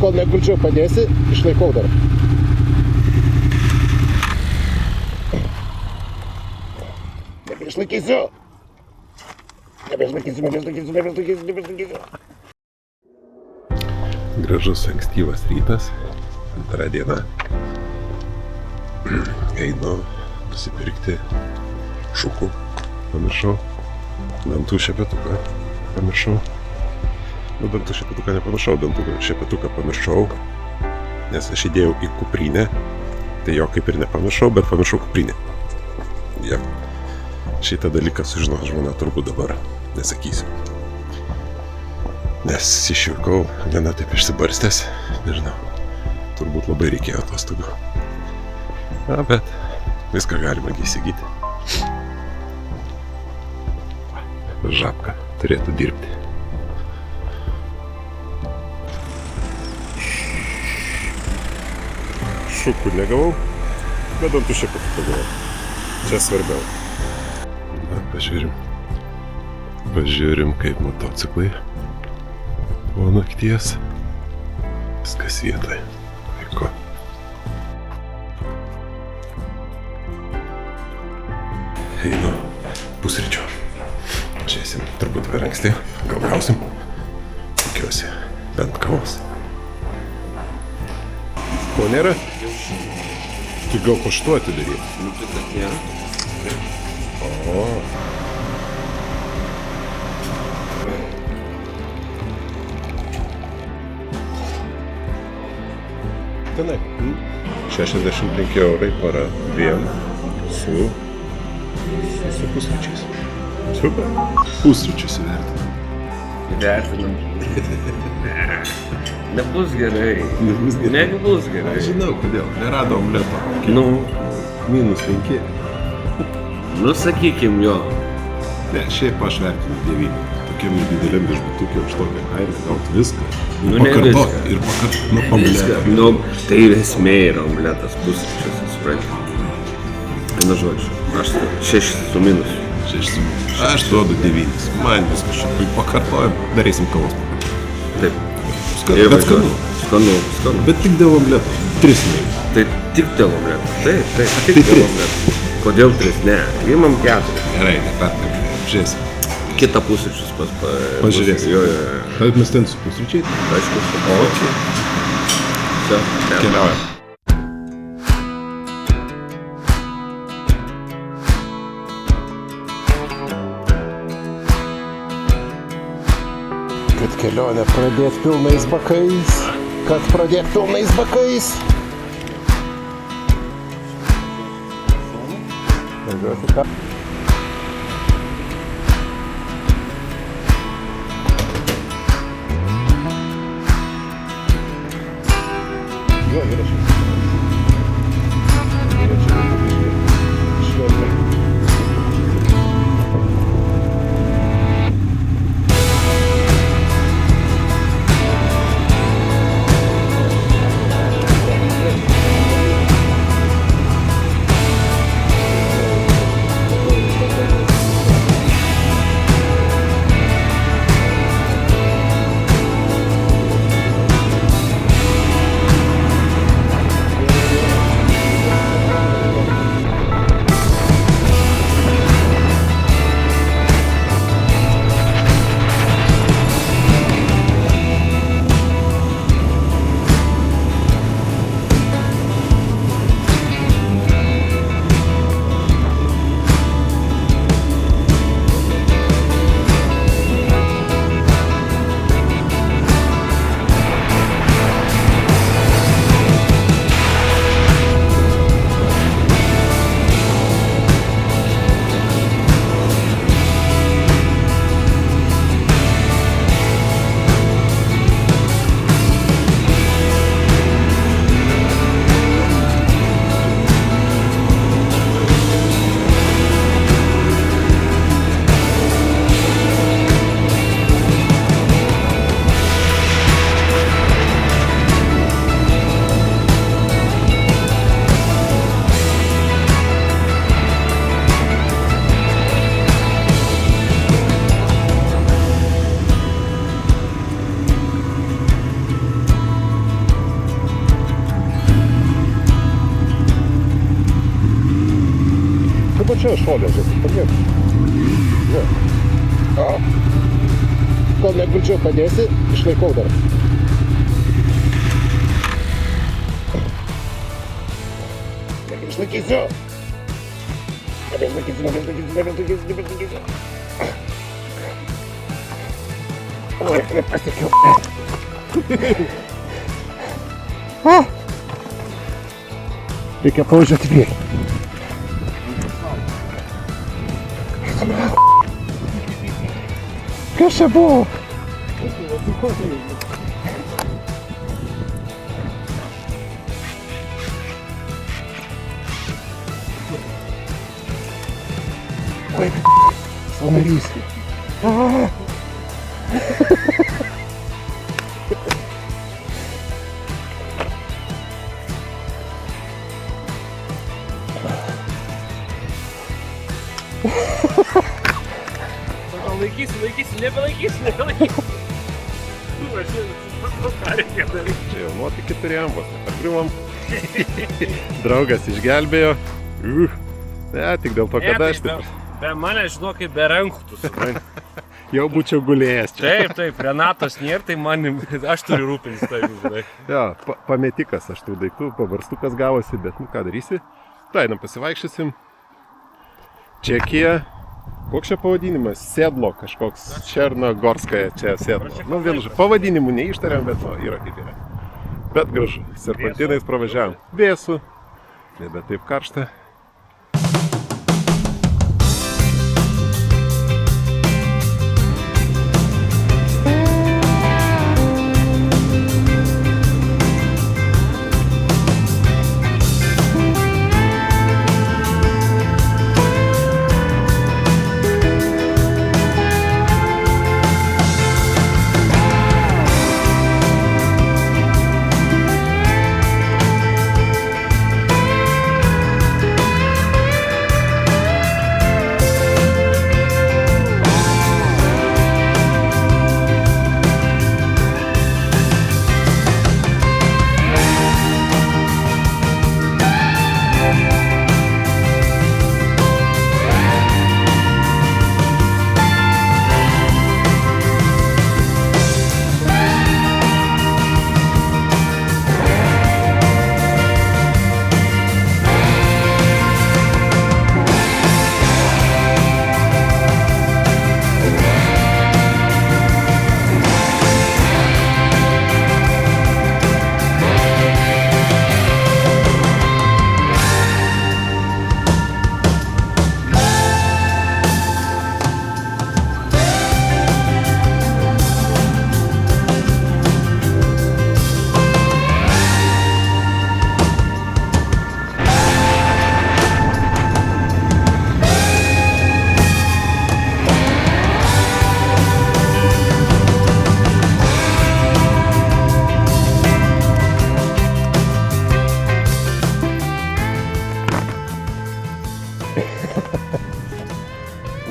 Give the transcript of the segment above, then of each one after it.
kol negulčiau padėsi, išlaikau dar. Nebeišlaikysiu. Gražus ankstyvas rytas, antra diena. Einu nusipirkti šukų, pamiršau, dantų šepetuką, pamiršau. Nu, dantų šepetuką nepamiršau, dantų šepetuką pamiršau, nes aš įdėjau į kuprinę, tai jo kaip ir nepamiršau, bet pamiršau kuprinę. Ja. Šitą dalyką sužino žmona turbūt dabar nesakysiu. Nes išvykau gana taip išsibarstęs, nežinau, turbūt labai reikėjo atostogų. Na, bet viską galima įsigyti. Žabka turėtų dirbti. Šukų negavau, bet dantų šepetuką gavau. Čia svarbiau. Na, pažiūrim kaip motociklai po nakties. Viskas vietoje. Puiku. Einu pusryčio. Išeisim turbūt per anksti. Gal gausim. Tikiuosi bent kavos. Ko nėra? Tai gal paštuoti daryti? Nu, tai kad nėra. O. Tenai. 65 eurai para dviem su pusryčiais. Super. Pusryčius įvertinam. Įvertinam. Nebus gerai. Nebus gerai. Negi bus gerai. Žinau, kodėl. Nerado omleto. Nu, -5. nu sakykim jo. Ne, šiaip aš vertinu 9. Tokiam dideliam viešbutukė už tokią kainą gaut viską. Nu, ne viską. Ir pakartot, nu, omletą. Nu, tai esmė yra omletas pusryčius, supranti. Vienu žodžiu, aš 6 su minusu. 6. Aš duodu 9. Man viskas šitai pakartojam. Darysim kavos. Taip. Bet skanu. Skanu, skanu. Bet tik dėl omleto. 3 mėg. Tai tik dėl omleto. Taip, Tai tik dėl 3. omleto. Kodėl 3? Ne, imam 4. Gerai, nepertarkime. Žiūrėsim. Kitą pusryčius Pažiūrėsim. Jo. Tad mes ten su pusryčiai. Aišku, Ok. Čia. Keliaujam. Kad kelionę pradėt pilnais bakais. Kad pradėt pilnais bakais. Važiuosi ką? Jo, įrašai. čia šonė, čia padėk. Ne. Kol negulčiau padėsi, išlaikau dar. Nebeišlaikysiu. Oi, nepasiekiau. Reikia pavažiuoti priekį. Kas čia buvo? Oi, sąnarys. Laikysi, nebelaikysi. Ką reikia daryti? Čia jau nuotykį turėjom, vos nepargriuvom. Draugas išgelbėjo. Ne, tik dėl to, kad aš taip. Be mane, žinau, kaip be rankų, tu supranti. Jau būčiau gulėjęs čia. Taip, Renatos nėra, tai aš turiu rūpintis tavim, žinai. Jo, pametikas aš tų daiktų, pabarstukas gavosi, bet nu ką darysi. Tai, einam pasivaikščiosim. Čekija. Koks čia pavadinimas? Sedlo kažkoks. Černogorskaja čia Sedlo. Nu, vienu žodžiu, pavadinimų neištariam, bet nu, yra kaip yra. Bet gražu. Serpantinais pravažiavom. Vėsu. Nebe taip karšta.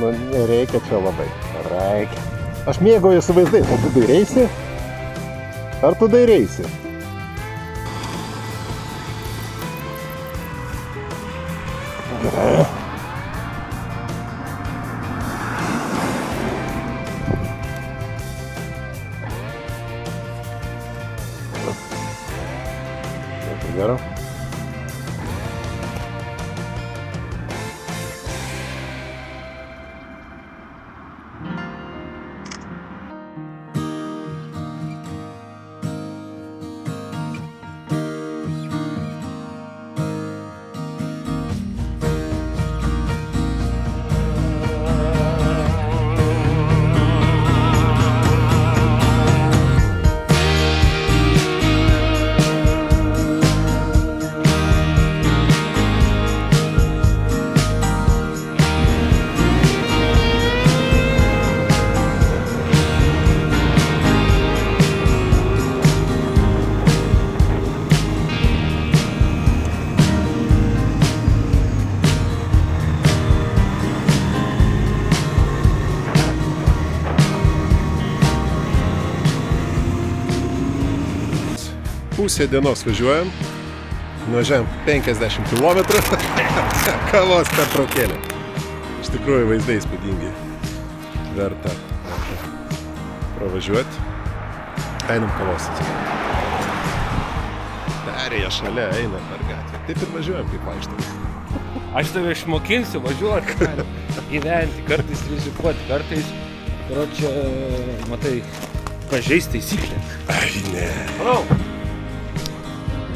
Nu, nereikia čia labai. Reikia. Aš mėgaujuosi vaizdais, o tu dairaisi? Ar tu dairaisi? Gerai. Gerai. Pusę dienos važiuojam, nuvažiavam 50 km, kavos pertraukėlė. tikrųjų vaizdai įspūdingi. Verta pravažiuoti. Einam kavos. Perėję šalia eina per gatvę. Taip ir važiuojam, kaip vaikštam. Aš tave išmokinsiu važiuoti, gyventi, kartais rizikuoti, kartais, čia, matai, pažeisti taisyklę. Ai, ne. Praau.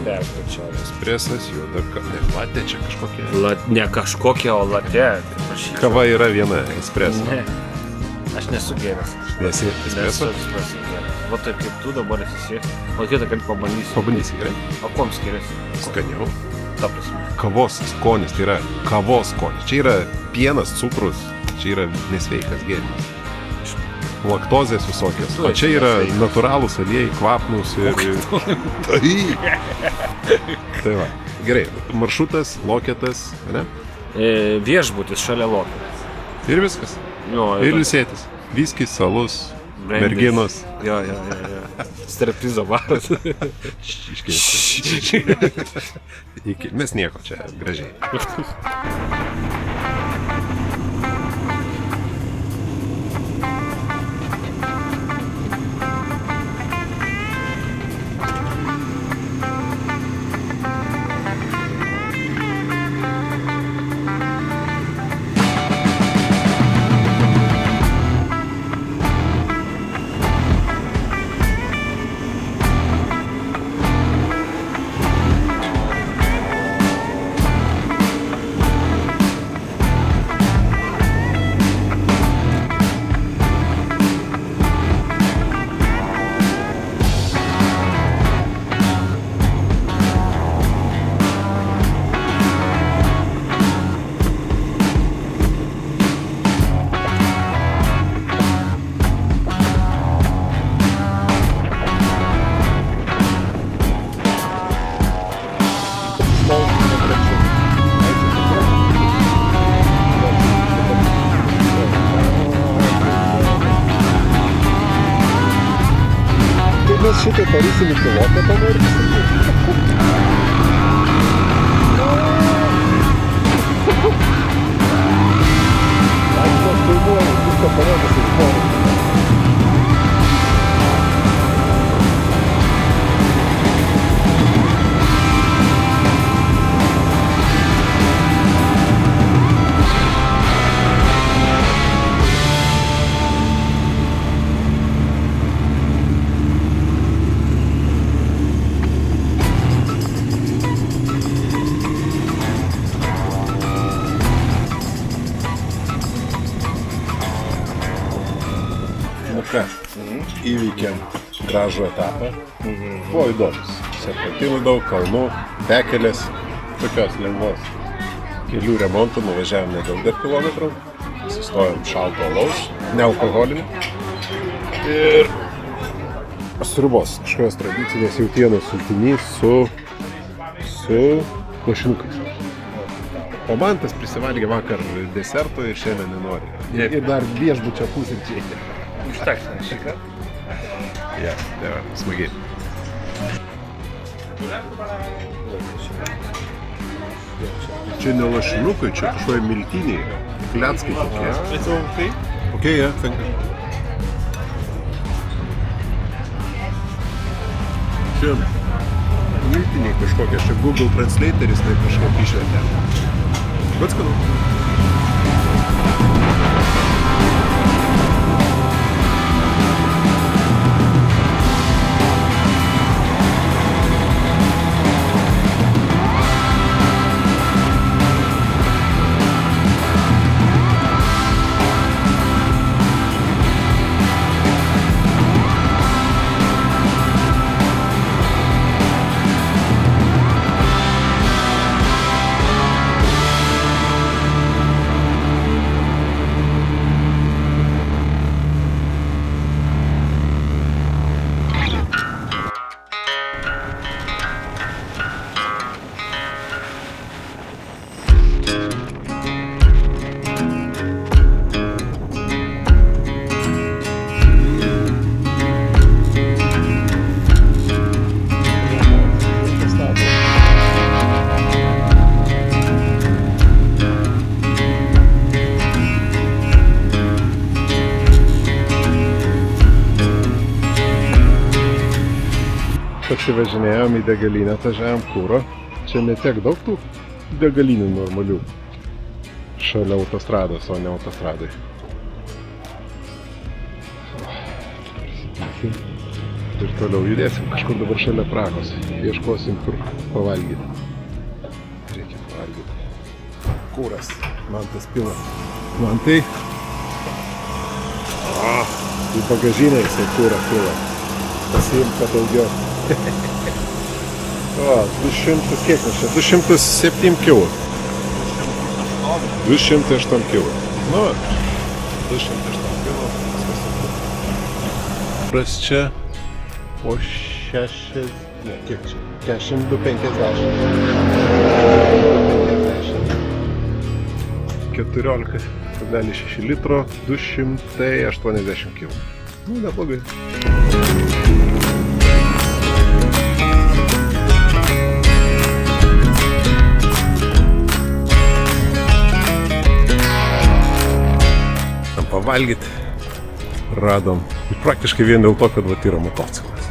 Taip, čia. Espresas, juoda kava. Latė čia kažkokia. Ne kažkokia, o latė. Kava yra viena, espreso. Ne. Aš nesu gėręs. Nesi Nesu espreso? espreso gėręs. Va taip kaip tu dabar esi. O kitą kartą pabandysiu. Pabandysi, gerai? O kuom skiriasi? Skaniau. Ta prasme. Kavos skonis, tai yra kavos skonis. Čia yra pienas, cukrus, čia yra nesveikas gėrimas. Laktozės visokios. O čia yra natūralūs aliejai, kvapnūs ir... Tai va. Gerai, maršrutas, loketas, ne? Viešbutis šalia lokio. Ir viskas. Jo, Ir ilsėtis. Viskis, salus, merginos. Jo. Striptizo baras. Mes nieko čia, gražiai. Mes šitai parysim iki loketo ir aš tos filmuoju, viską parodysiu žmonės. Įveikėm gražų etapą. Buvo įdomus. Serpentinų daug, kalnų, bekelės, tokios lengvos. Kelių remontų nuvažiavom nedaug dar kilometrų. Sustojom šalto alaus, nealkoholinį. Ir sriubos, kažkokios tradicinės jautienos sultinys su lašinukais. O man tas prisivalgė vakar deserto ir šiandien nenori. Ir dar viešbučio pusryčiai. Užteks, ne šį kartą. Ja, tai va, smagiai. Čia ne lašinukai, čia kažkokie miltiniai, kleckai tokie. Okay, yeah, thank you. Čia miltiniai kažkokie, čia Google Translateris tai kažkaip išvertė. Bet skanu. pasivažinėjom į degalinę, atvažiavom kūro. Čia ne tiek daug tų degalinių normalių. Šalia autostrados, o ne autostradai. Ir toliau judėsim kažkur dabar šalia Prahos. Ieškosim, kur pavalgyti. Reikia pavalgyti. Kūras. Mantas pila. Mantai. Į bagažinę jisai kūrą pila. Pasiimk, kad daugiau. O, 200, kiek mes čia? 207 kg. 208 kg. Nu, 208 kg. Pras čia po 6, ne, kiek čia? 42,50. 14,6 litro, 280 kg. Nu, neblogai. Pavalgyti radom. Ir praktiškai vien dėl to, kad vat yra motociklas.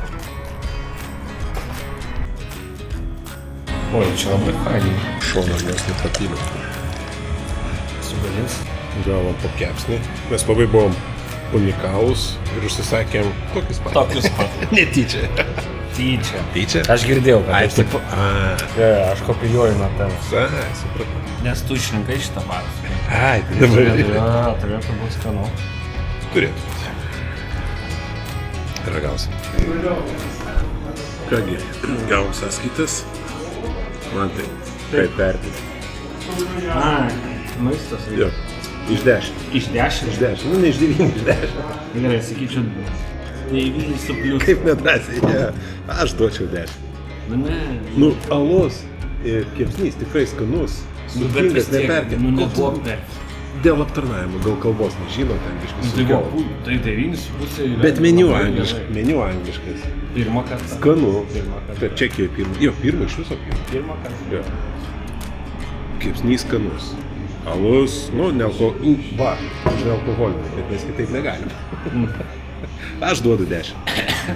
Oi, čia labai fainai. Šoną mes nepapylėm. Sugalins. Gavom po kepsnį. Mes labai buvom unikalūs ir užsisakėm tokius pat. Tokius pat. Netyčia. Tyčia. Tyčia? Aš girdėjau, kad Ai, taip. Aš kopijuoju nuo tavęs. Ai, supratau. Nes tu išrinkai šitą barą. Ai, tai dabar Turėtų būti skanu. turėtų būti. Ragausim. Kągi, gavom sąskaitas. Man tai. Kaip vertinti? Maistas. Jo. Iš 10. Iš 10? Iš 10. Nu, ne iš 9, iš 10. Gerai, sakyčiau, 9 su plius. Kaip nedrąsiai, ne. Aš duočiau 10. Ne. Nu, alus ir kepsnys tikrai skanus. Bet vis tiek, neperkėt. nebuvo per. Dėl aptarnavimo, gal kalbos nežino, ten biškis sunkiau. Tai 9 su pusė yra. Bet meniu labai angliškas. gerai. Meniu angliškas. Pirmą kartą. Skanu. Pirmą kartą. Per Čekijoje pirmą. Jo, pirmą iš viso pirmą. Pirmą kartą. Jo. Kepsnys skanus. Alus, nu, nealkoholinį, bet mes kitaip negalim. Aš duodu 10.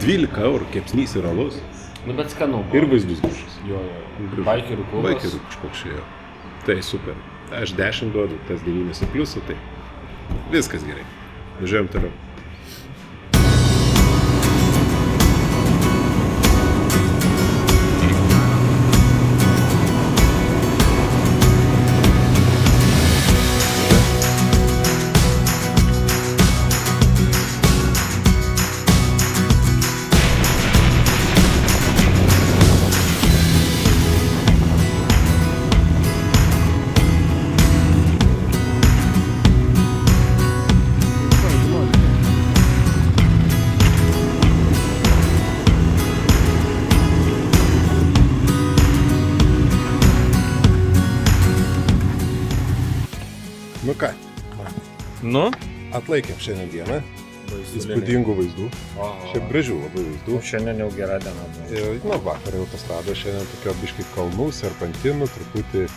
12 eurų kepsnys ir alus. Nu, bet skanu. Ir vaizdus dušas. Jo. Baikerių klubas. Baikerių kažkoks čia. Tai super. Aš 10 duodu, tas 9 su pliusu, tai viskas gerai. Važiuojam toliau. Nu ką, Nu? atlaikėm šiandien dieną. Įspūdingų vaizdų. Šiaip gražių labai vaizdų. Šiandien jau gera diena buvo. Nu, vakar autostrado šiandien tokio biškai kalnų, serpantinų, truputį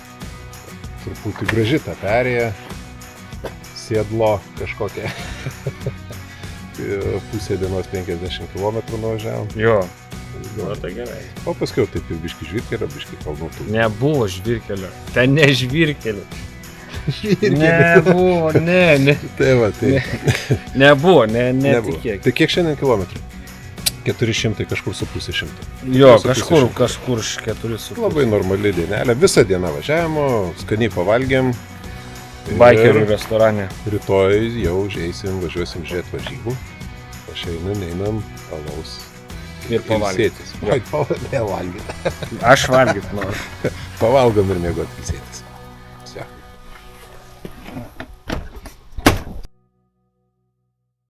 graži ta perėja, sėdlo kažkokia. Pusė dienos 50 km nuvažiavom. Jo. Nu, tai gerai. O paskui taip ir biškai žvyrkelio, biškai kalnų. Nebuvo žvyrkelio. Ten ne žvyrkelio. Nebuvo, ne. Tai va, tai. Nebuvo, Nebuvo. netikėk. Tai kiek šiandien kilometrų? 400 kažkur su pusė šimto. Jo, Su pusė šimto. kažkur 4,5. Labai normali dienelė. Visą dieną važiavimo, skaniai pavalgėm. Baikerių restorane. Rytoj jau važiuosim žiūrėti varžybų. O šiandien einam alaus. Ir pavalgyti. Oi, nevalgyti. Aš valgyt noriu. Pavalgom ir mėgot ilsėtis.